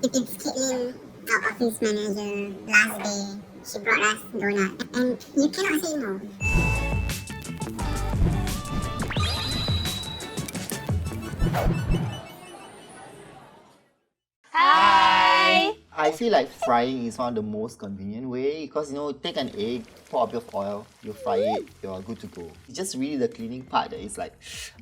It's Caitlin, our office manager. Last day, she brought us donut, and you cannot say no. Hi! I feel like frying is one of the most convenient way because take an egg, pour up your oil, you fry it, you're good to go. It's just really the cleaning part that is like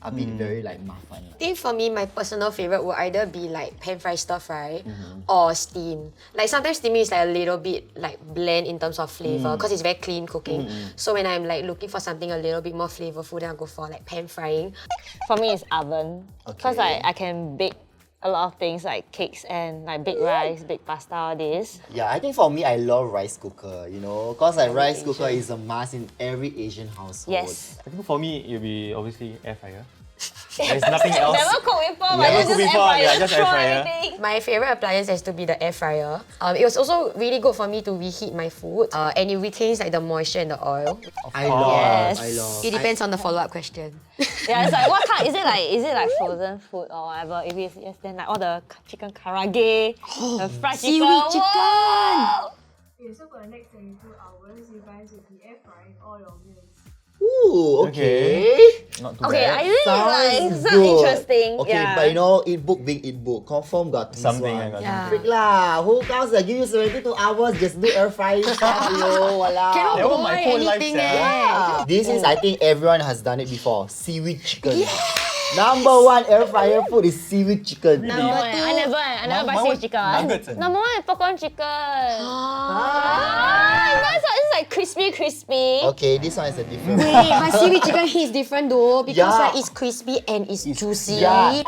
a bit very like mafan. I think for me, my personal favorite would either be like pan fry, stir fry, or steam. Like sometimes steaming is like a little bit like bland in terms of flavor because it's very clean cooking. So when I'm like looking for something a little bit more flavorful, then I'll go for like pan frying. For me, it's oven. Because I can bake a lot of things like cakes and like baked rice, baked pasta, all this. Yeah, I think for me, I love rice cooker, because like rice cooker is a must in every Asian household. Yes. I think for me, it'll be obviously air fryer. There's nothing else. Never cooked before, but Never it's cooked just before, air fryer. yeah, just air throw fryer. everything. My favorite appliance has to be the air fryer. It was also really good for me to reheat my food and it retains like the moisture and the oil. I love, Yes. I love. It depends on the follow-up question. Yeah, it's like, what kind? Is it like frozen food or whatever? If it's yes, then like all the chicken karage, the fried chicken. seaweed chicken! Whoa! Okay, so for the next 22 hours, you guys will be air frying all your meals. Ooh, okay. Not too Okay, bad. I really like Sounds it's good. interesting. Okay, Yeah. but Eatbook being Eatbook, confirm got this Something one. I got. Yeah. Freak lah, who counts that give you 72 hours, just do air frying stuff, wala. Cannot That was boil my whole life, anything sia. Yeah. This is, I think everyone has done it before. Seaweed chicken. Number one air fryer food is seaweed chicken. No, I never buy My seaweed one chicken. nuggets, Number one is popcorn chicken. It's like crispy. Okay, this one is a different one. Wait, but seaweed chicken hits different though because Yeah. like, it's crispy and it's juicy. Yeah.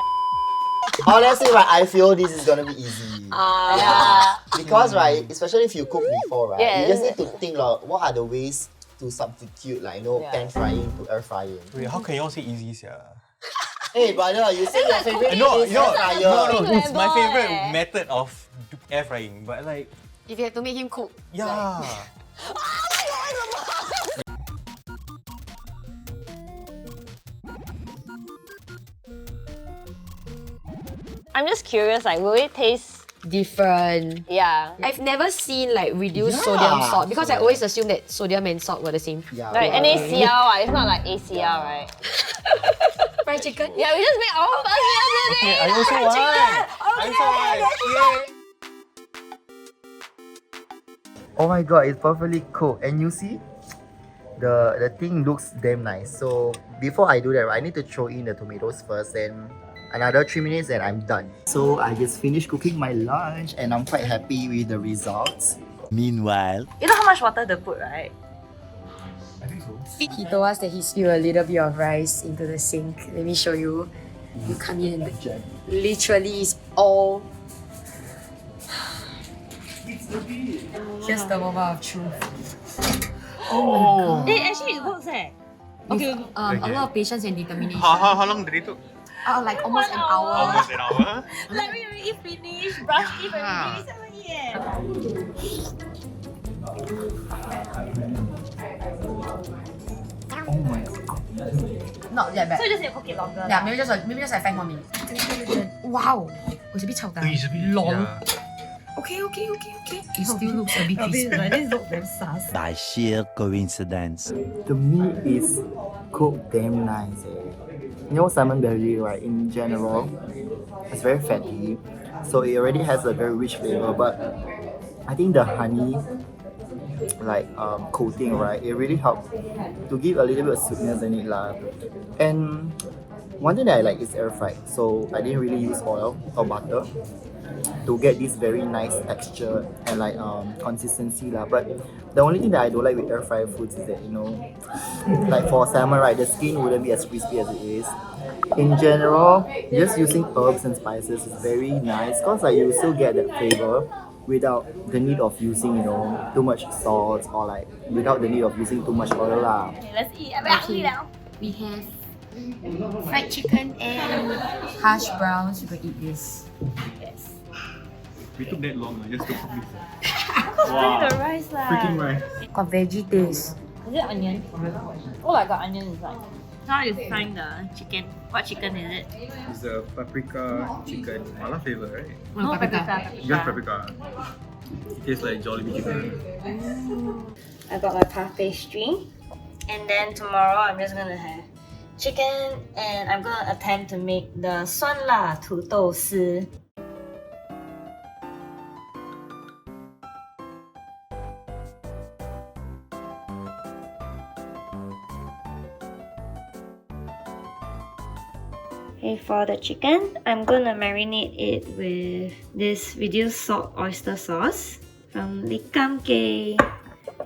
Honestly, right, I feel this is gonna be easy. Yeah. Because, right, especially if you cook before, right, Yeah. you just need to think like, what are the ways to substitute, like, Yeah. pan frying to air frying. Wait, how can you all say easy, sia? Hey, brother, you say your favorite No, is air fryer. no, it's my Clever, favorite eh. method of air frying. But like, If you have to make him cook. yeah. I'm just curious, like, will it taste? Different. Yeah. I've never seen like reduced Yeah. sodium salt because I always assume that sodium and salt were the same. Yeah, Like right. NaCl, it's not like ACl, right? Fried chicken? Yeah, we just make our own first meal today. Okay, I also want. I also want. Oh my god, it's perfectly cooked. And you see, the thing looks damn nice. So before I do that, right, I need to throw in the tomatoes first and another 3 minutes and I'm done. So I just finished cooking my lunch and I'm quite happy with the results. Meanwhile, You know how much water to put, right? I think so. He told us that he spilled a little bit of rice into the sink. Let me show you. You come in. Literally, it's all. Here's the moment of truth. Oh. Actually, it works, eh. Okay. A lot of patience and determination. How long did it took? Like almost an hour. Almost an hour. Like we already finished, brush teeth and everything, it's haven't yet. oh my god. Not that bad. So you just need to cook it longer. Yeah, maybe just like 5 more minutes. Wow, it's a bit chao It's a bit Lol. yeah. Okay. It still looks a bit crispy. This looks very sus. By sheer coincidence. The meat is cooked damn nice. Salmon belly, right, in general, it's very fatty. So it already has a very rich flavor, but I think the honey coating, right, it really helped to give a little bit of sweetness in it lah. And one thing that I like is air fried, so I didn't really use oil or butter to get this very nice texture and consistency lah. But the only thing that I don't like with air fried foods is that like for salmon, right, the skin wouldn't be as crispy as it is. In general, just using herbs and spices is very nice because you still get that flavor without the need of using too much salt or without the need of using too much oil lah. Okay, let's eat. I'm hungry now. We have fried chicken and hash browns. You can eat this. Yes. We took that long just to cook this. The rice lah. Freaking rice. Got veggie taste. Is it onion? Oh, I got onion inside. So how you find the chicken? What chicken is it? It's the paprika chicken. Mala flavor, right? No, paprika. Just paprika. It tastes like Jollibee chicken. I got my puff pastry. And then tomorrow I'm just gonna have chicken and I'm gonna attempt to make the 酸辣土豆丝. Okay, for the chicken, I'm gonna marinate it with this reduced salt oyster sauce from Likam K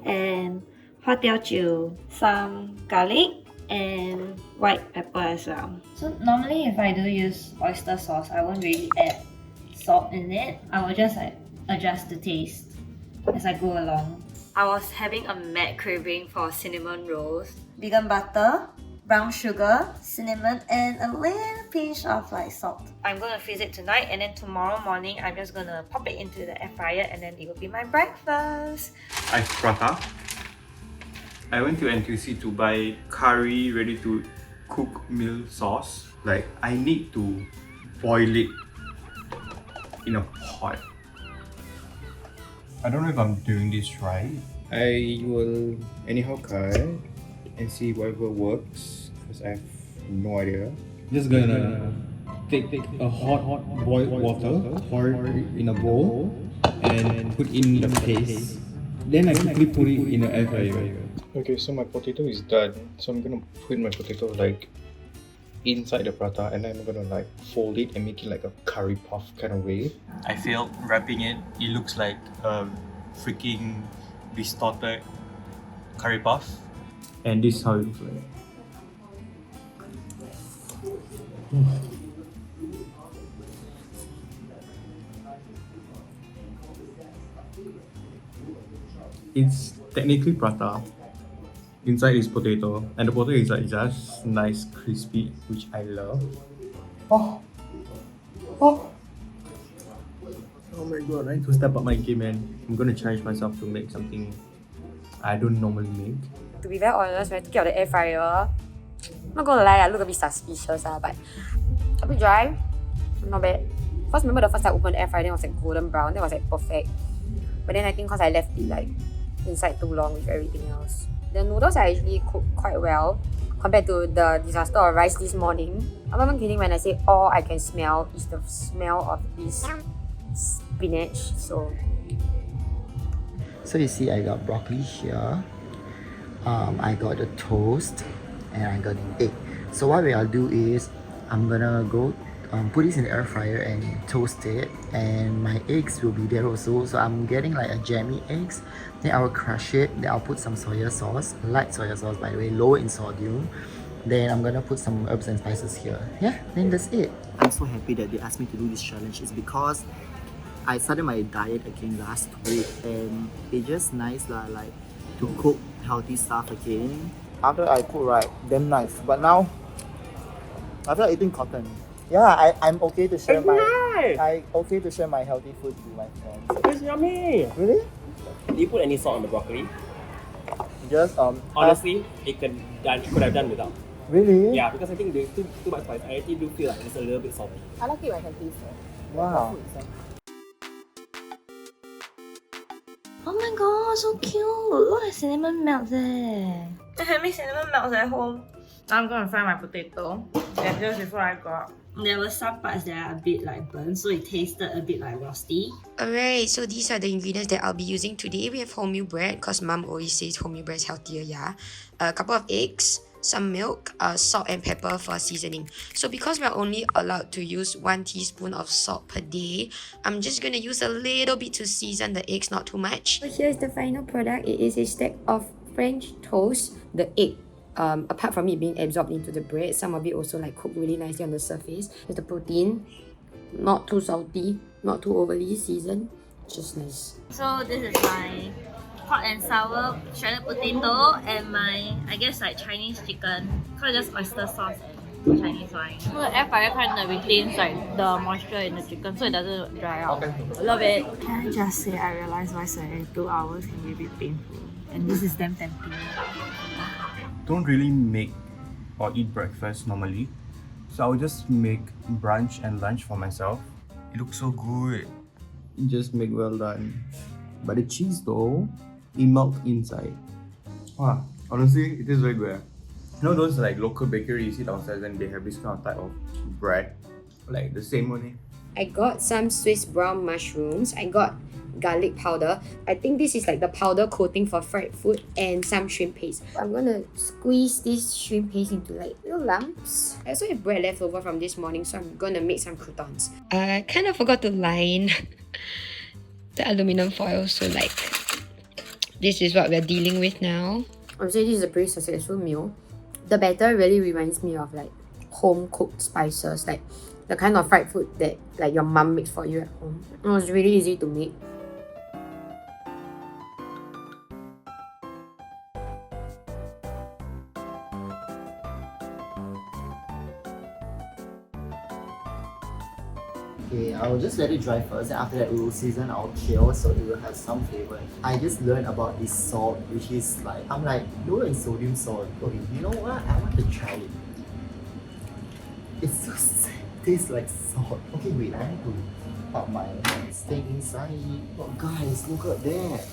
and Hotel some garlic and white pepper as well. So normally if I do use oyster sauce, I won't really add salt in it. I will just adjust the taste as I go along. I was having a mad craving for cinnamon rolls. Vegan butter, brown sugar, cinnamon, and a little pinch of salt. I'm gonna freeze it tonight, and then tomorrow morning I'm just gonna pop it into the air fryer, and then it will be my breakfast. I have prata. I went to NTUC to buy curry ready to cook meal sauce. Like, I need to boil it in a pot. I don't know if I'm doing this right. I will anyhow cut and see whatever works because I have no idea. Just gonna take a hot boiled water, pour it in a bowl, and put in the paste. Then I quickly put it in the air fryer. Okay, so my potato is done. So I'm gonna put my potato inside the prata, and then I'm gonna fold it and make it like a curry puff kind of way. I failed wrapping it. It looks like a freaking distorted curry puff. And this is how it looks like. It's technically prata. Inside is potato, and the potato is just nice crispy, which I love. Oh my god, I need to step up my game, man. I'm gonna challenge myself to make something I don't normally make. To be very honest, when I took it out of the air fryer, I'm not gonna lie, I look a bit suspicious, but a bit dry, not bad. First, remember the first time I opened the air fryer, then it was golden brown, that was perfect. But then I think because I left it inside too long with everything else. The noodles are actually cooked quite well compared to the disaster of rice this morning. I'm not even kidding when I say all I can smell is the smell of this spinach. So you see, I got broccoli here. I got the toast, and I got the egg. So what I'll do is I'm gonna go put this in the air fryer and toast it, and my eggs will be there also. So I'm getting a jammy eggs. Then I will crush it. Then I'll put some soya sauce, light soya sauce by the way, low in sodium. Then I'm gonna put some herbs and spices here. Yeah, then that's it. I'm so happy that they asked me to do this challenge. It's because I started my diet again last week, and it's just nice to cook healthy stuff again. After I cook damn nice. But now I feel like eating cotton. Yeah, I'm okay to share okay to share my healthy food with my friends. It's yummy. Really? Did you put any salt on the broccoli? Just Honestly, it could have done without. Really? Yeah, because I think there's too much spice. I actually do feel like it's a little bit salty. I like it when I can taste it. Wow. Oh my god, so cute! Look at cinnamon melts I made cinnamon melts at home. Now I'm gonna fry my potato. And just before I got, there were some parts that are a bit burnt, so it tasted a bit rusty. Alright, so these are the ingredients that I'll be using today. We have wholemeal bread, because mom always says wholemeal bread is healthier, yeah. A couple of eggs, some milk, salt and pepper for seasoning. So because we're only allowed to use 1 teaspoon of salt per day, I'm just gonna use a little bit to season the eggs, not too much. So here's the final product. It is a stack of French toast. The egg, apart from it being absorbed into the bread, some of it also cooked really nicely on the surface. There's the protein, not too salty, not too overly seasoned, just nice. So this is my hot and sour shredded potato and my, I guess Chinese chicken, because just oyster sauce and Chinese wine. So the air fryer kind of retains the moisture in the chicken so it doesn't dry out. I love it. Can I just say I realized why saying 2 hours can be a bit painful, and this is damn tempting. Don't really make or eat breakfast normally. So I'll just make brunch and lunch for myself. It looks so good. Just make well done. But the cheese though, it melts inside. Wow, honestly, it is very good. You know those like local bakery you see downstairs and they have this kind of type of bread? Like the same one. I got some Swiss brown mushrooms. I got garlic powder. I think this is like the powder coating for fried food, and some shrimp paste. I'm gonna squeeze this shrimp paste into like little lumps. I also have bread left over from this morning, so I'm gonna make some croutons. I kind of forgot to line the aluminum foil, so like this is what we're dealing with now. I would say this is a pretty successful meal. The batter really reminds me of like home cooked spices, like the kind of fried food that like your mum makes for you at home. It was really easy to make. Okay, I'll just let it dry first, and after that we will season our kale so it will have some flavor. I just learned about this salt, which is like, I'm like, low in sodium salt. Okay, you know what? I want to try it. It's so sad. Tastes like salt. Okay, wait, I need to put my steak inside. Oh, guys, look at that.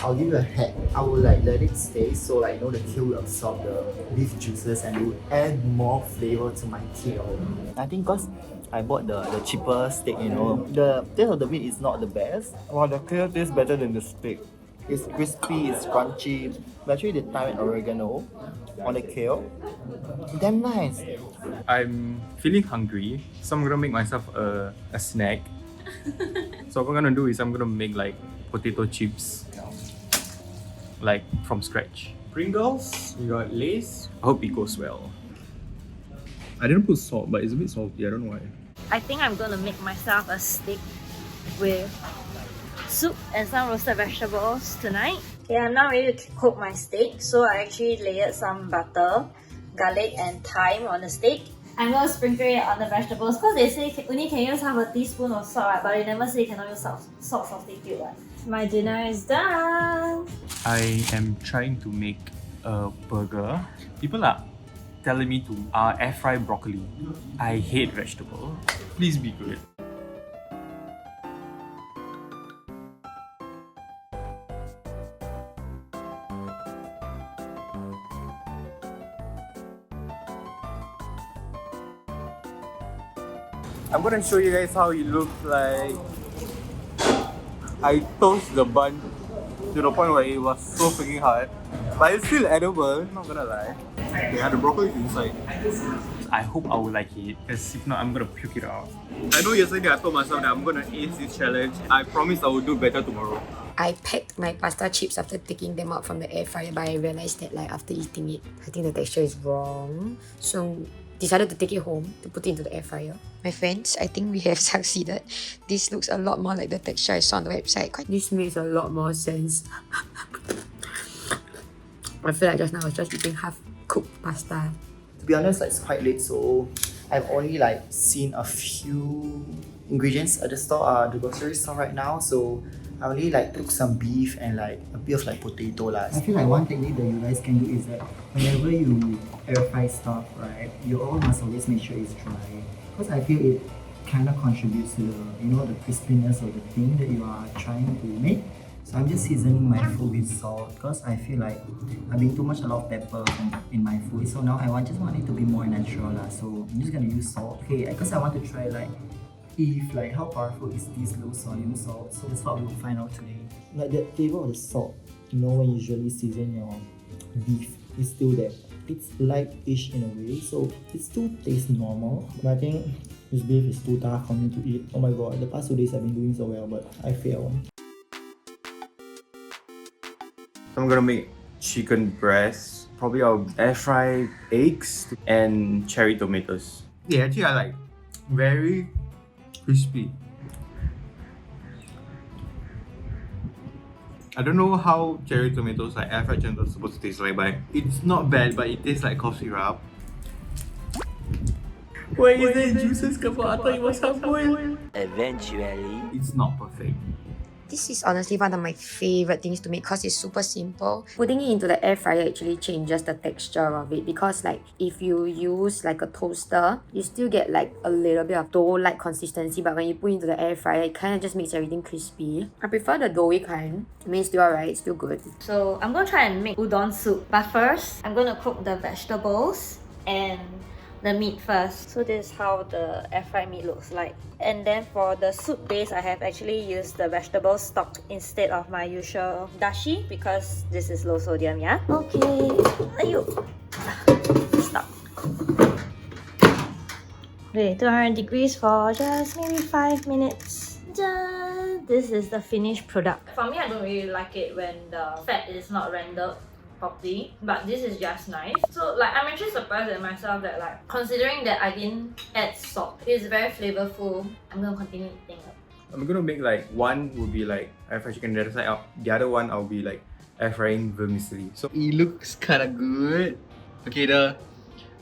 I'll give you a hack. I will like let it stay so like, you know, the kale will absorb the beef juices and it will add more flavor to my kale. I think because I bought the cheaper steak, you know, the taste of the meat is not the best. Wow, the kale tastes better than the steak. It's crispy, it's crunchy. But actually the thyme and oregano on the kale, damn nice. I'm feeling hungry, so I'm gonna make myself a snack. So what I'm gonna do is I'm gonna make like potato chips, like from scratch. Pringles, we got Lay's. I hope it goes well. I didn't put salt, but it's a bit salty. I don't know why. I think I'm gonna make myself a steak with soup and some roasted vegetables tonight. Okay, I'm now ready to cook my steak. So I actually layered some butter, garlic and thyme on the steak. I'm gonna sprinkle it on the vegetables because they say only can use half a teaspoon of salt, right? But they never say you cannot use salt substitute. Right? My dinner is done. I am trying to make a burger. People are telling me to air fry broccoli. I hate vegetable. Please be good. I'm gonna show you guys how it looks like. I toast the bun to the point where it was so freaking hard, but it's still edible, not gonna lie. Yeah, the broccoli is inside. I hope I will like it, because if not, I'm gonna puke it out. I know yesterday I told myself that I'm gonna ace this challenge. I promise I will do better tomorrow. I packed my pasta chips after taking them out from the air fryer, but I realized that like after eating it, I think the texture is wrong. So decided to take it home to put it into the air fryer. My friends, I think we have succeeded. This looks a lot more like the texture I saw on the website. This makes a lot more sense. I feel like just now I was just eating half cooked pasta. To be honest, like, it's quite late, so I've only like seen a few ingredients at the store, the grocery store right now. So I only like took some beef and like a bit of like potato lah. I feel like one technique that you guys can do is that whenever you air fry stuff, right, you all must always make sure it's dry, because I feel it kind of contributes to the, you know, the crispiness of the thing that you are trying to make. So I'm just seasoning my food with salt because I feel like I've been too much a lot of pepper in my food. So now I just want it to be more natural lah. So I'm just gonna use salt. Okay, because I want to try like if like how powerful is this low sodium salt. So that's what we'll find out today. Like the flavor of the salt, you know, when you usually season your beef, is still there. It's light-ish in a way, so it still tastes normal. But I think this beef is too tough for me to eat. Oh my god, the past 2 days I've been doing so well, but I failed. I'm gonna make chicken breast. Probably I'll air fry eggs and cherry tomatoes. Yeah, actually I like very crispy. I don't know how cherry tomatoes, like air fried tomatoes, are supposed to taste like, but it's not bad, but it tastes like cough syrup. Why is the juices come out? I thought it was half boiled. Eventually, it's not perfect. This is honestly one of my favorite things to make because it's super simple. Putting it into the air fryer actually changes the texture of it because like if you use like a toaster, you still get like a little bit of dough-like consistency, but when you put it into the air fryer, it kind of just makes everything crispy. I prefer the doughy kind. I mean, it's still alright, it's still good. So I'm gonna try and make udon soup, but first I'm gonna cook the vegetables and the meat first. So this is how the air fried meat looks like. And then for the soup base, I have actually used the vegetable stock instead of my usual dashi because this is low sodium, yeah? Okay, ayo. Stop. Okay, 200 degrees for just maybe 5 minutes. Done. This is the finished product. For me, I don't really like it when the fat is not rendered properly, but this is just nice. So like I'm actually surprised at myself that like considering that I didn't add salt, it's very flavorful. I'm gonna continue eating it. I'm gonna make like one would be like air fried chicken the other side out. The other one I'll be like air frying vermicelli. So it looks kinda good. Okay, the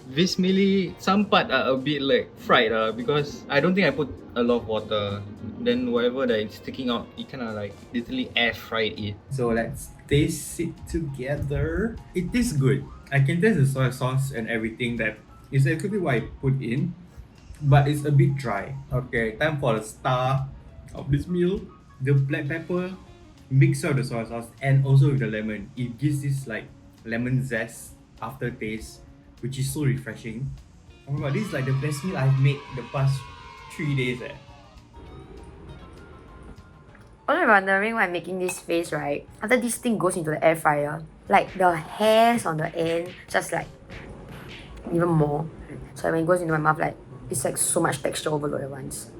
vermicelli, some part are a bit like fried because I don't think I put a lot of water. Then whatever that is sticking out, it kinda like literally air fried it. So let's taste it together. It tastes good. I can taste the soy sauce and everything that is actually what I put in, but it's a bit dry. Okay, time for the star of this meal. The black pepper mixed with the soy sauce and also with the lemon. It gives this like lemon zest aftertaste, which is so refreshing. Oh my god, this is like the best meal I've made the past 3 days. Only wondering why I'm making this face, right? After this thing goes into the air fryer, like the hairs on the end just like even more. So when it goes into my mouth, like it's like so much texture overload at once.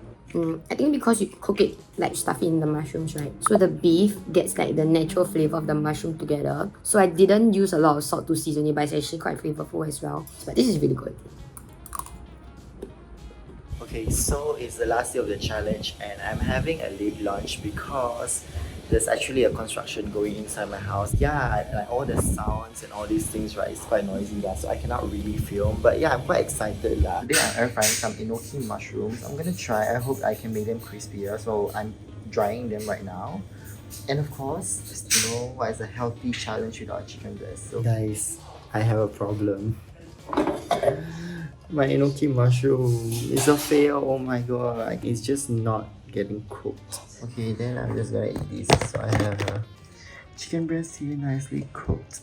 I think because you cook it like stuff in the mushrooms, right? So the beef gets like the natural flavor of the mushroom together. So I didn't use a lot of salt to season it, but it's actually quite flavorful as well. But this is really good. Okay, so it's the last day of the challenge and I'm having a late lunch because there's actually a construction going inside my house. Yeah, like all the sounds and all these things, right, it's quite noisy lah, so I cannot really film. But yeah, I'm quite excited lah. Today I'm air frying some enoki mushrooms. I'm gonna try. I hope I can make them crispier. So I'm drying them right now. And of course, just to know what is a healthy challenge with our chicken breast. So guys, I have a problem. My enoki mushroom is a fail. Oh my god, like, it's just not getting cooked. Okay, then I'm just gonna eat this. So I have a chicken breast here, nicely cooked.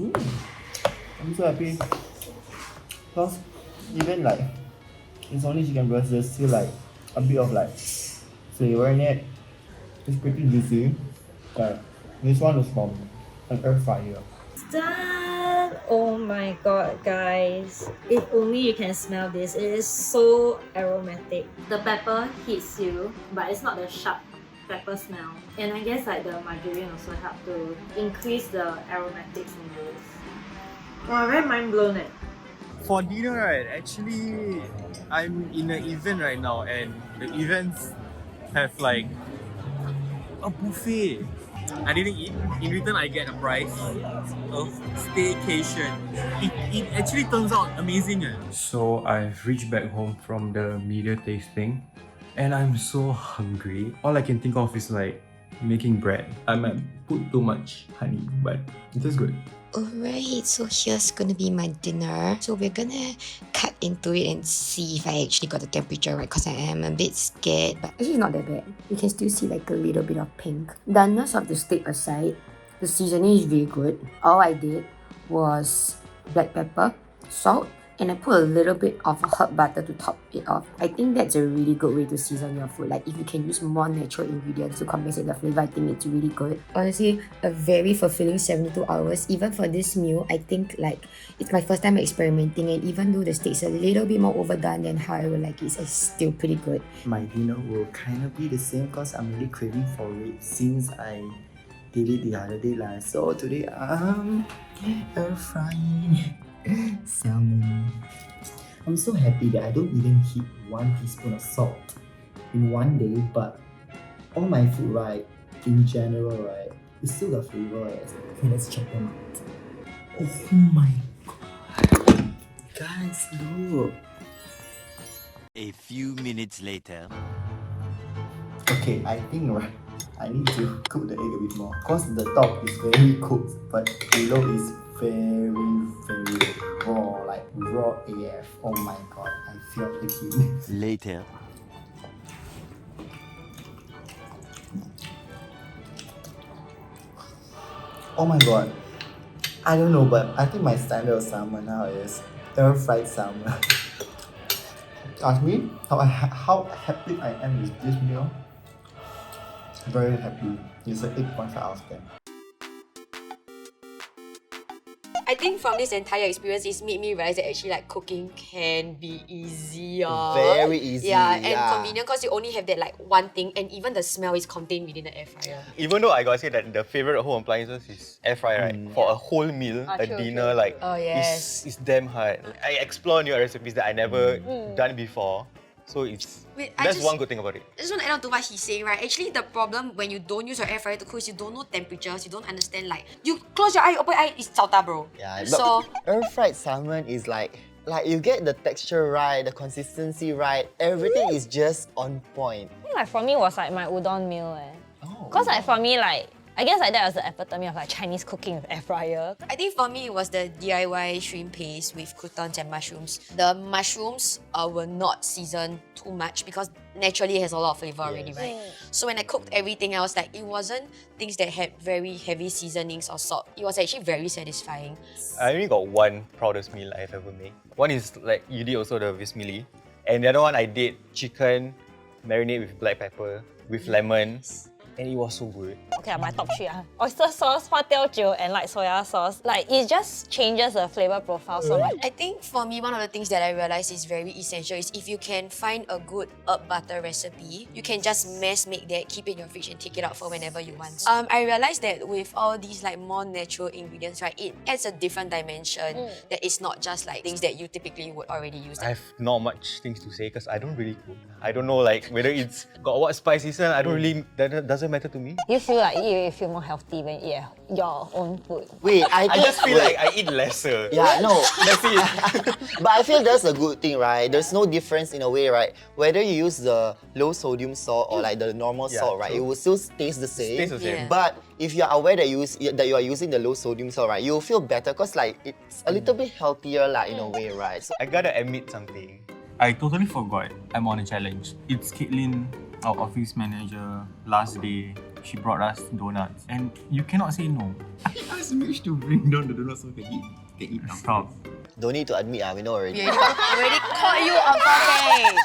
I'm so happy because even like it's only chicken breast, there's still like a bit of like flavor in it. It's pretty juicy. This one is from an air fryer. It's done! Oh my god, guys. If only you can smell this. It is so aromatic. The pepper hits you, but it's not the sharp pepper smell. And I guess like the margarine also helped to increase the aromatics in this. Wow, very mind blown. For dinner, right, actually, I'm in an event right now and the events have like a buffet. I didn't eat. In return, I get a prize of staycation. It actually turns out amazing. So I've reached back home from the media tasting and I'm so hungry. All I can think of is like making bread. I might put too much honey, but it is good. Alright, so here's gonna be my dinner. So we're gonna cut into it and see if I actually got the temperature right because I am a bit scared, but actually it's not that bad. You can still see like a little bit of pink. Doneness of the steak aside, the seasoning is really good. All I did was black pepper, salt, and I put a little bit of herb butter to top it off. I think that's a really good way to season your food. Like if you can use more natural ingredients to compensate the flavor, I think it's really good. Honestly, a very fulfilling 72 hours. Even for this meal, I think like it's my first time experimenting, and even though the steak's a little bit more overdone than how I would like it, it's still pretty good. My dinner will kind of be the same because I'm really craving for it since I did it the other day lah. So today I'm air frying salmon. I'm so happy that I don't even hit 1 teaspoon of salt in one day, but all my food, right, in general, right, it's still got flavor. Right? Okay, let's check them out. Oh my god, guys, look. A few minutes later. Okay, I think, right, I need to cook the egg a bit more. Because the top is very cooked, but below is very raw, like raw AF. Oh my god, I feel again. Later. Oh my god. I don't know, but I think my standard of salmon now is air-fried salmon. Ask me how happy I am with this meal. Very happy. It's an 8.5 out of 10. I think from this entire experience, it's made me realize that actually like cooking can be easier. Very easy. Yeah, and convenient because you only have that like one thing, and even the smell is contained within the air fryer. Even though I gotta say that the favorite home appliances is air fryer, right? For a whole meal, a true, dinner, true. like Oh, yes. it's damn hard. I explore new recipes that I never done before, so it's that's one good thing about it. I just want to add on to what he's saying, right? Actually, the problem when you don't use your air fryer to cook is you don't know temperatures, you don't understand like you close your eye, open eye, it's chao ta, bro. Yeah, So air-fried salmon is like you get the texture right, the consistency right, everything is just on point. I think like for me it was like my udon meal Oh. Cause like for me like I guess like that was the epitome of like Chinese cooking with air fryer. I think for me it was the DIY shrimp paste with croutons and mushrooms. The mushrooms were not seasoned too much because naturally it has a lot of flavor already, right? So when I cooked everything else, like it wasn't things that had very heavy seasonings or salt. It was actually very satisfying. I only got one proudest meal I've ever made. One is like you did also the vismili, and the other one I did chicken marinade with black pepper with lemon. And it was so good. Okay, my top 3 oyster sauce, 花雕酒, and like soya sauce. Like it just changes the flavor profile so much. I think for me, one of the things that I realized is very essential is if you can find a good herb butter recipe, you can just mass make that, keep it in your fridge and take it out for whenever you want. I realized that with all these like more natural ingredients, right, it adds a different dimension that is not just like things that you typically would already use. I have not much things to say because I don't really cook. I don't know like whether it's got what spices in. I don't really, that doesn't matter to me. You feel like you feel more healthy when you eat your own food. Wait, I just feel like I eat lesser. Yeah, no. That's it. But I feel that's a good thing, right? There's no difference in a way, right? Whether you use the low sodium salt or like the normal salt, right? true. It will still taste the same. Tastes the same. Yeah. But if you're aware that you are using the low sodium salt, right, you'll feel better because like it's a little bit healthier, like in a way, right? So, I gotta admit something. I totally forgot I'm on a challenge. It's Caitlin, our office manager, last day. She brought us donuts and you cannot say no. I asked Mitch to bring down the donuts so we can eat now. Proud. don't need to admit, we know already. We already caught you on something.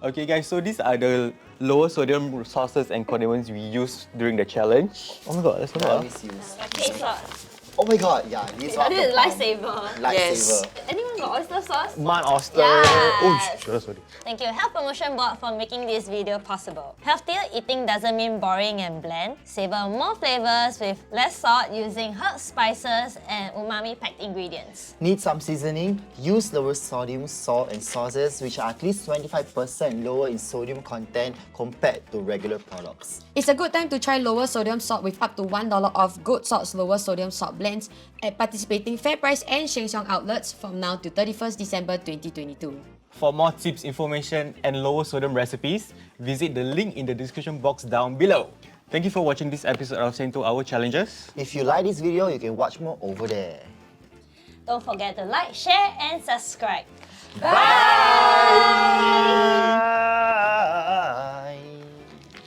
Okay guys, so these are the lower sodium sauces and condiments we used during the challenge. Oh my god, that's a lot. Misuse. Okay, sauce. Oh my god, yeah, this one. This is lifesaver. Lifesaver. Anyone got oyster sauce? Man oyster. Yes. Oh, sorry. Thank you, Health Promotion Board, for making this video possible. Healthier eating doesn't mean boring and bland. Savor more flavors with less salt using herbs, spices, and umami-packed ingredients. Need some seasoning? Use lower sodium salt and sauces which are at least 25% lower in sodium content compared to regular products. It's a good time to try lower sodium salt with up to $1 off Good Salt's lower sodium salt blends at participating FairPrice and Sheng Siong outlets from now to 31st December 2022. For more tips, information, and lower sodium recipes, visit the link in the description box down below. Thank you for watching this episode of 22 Hour Challenges. If you like this video, you can watch more over there. Don't forget to like, share, and subscribe. Bye!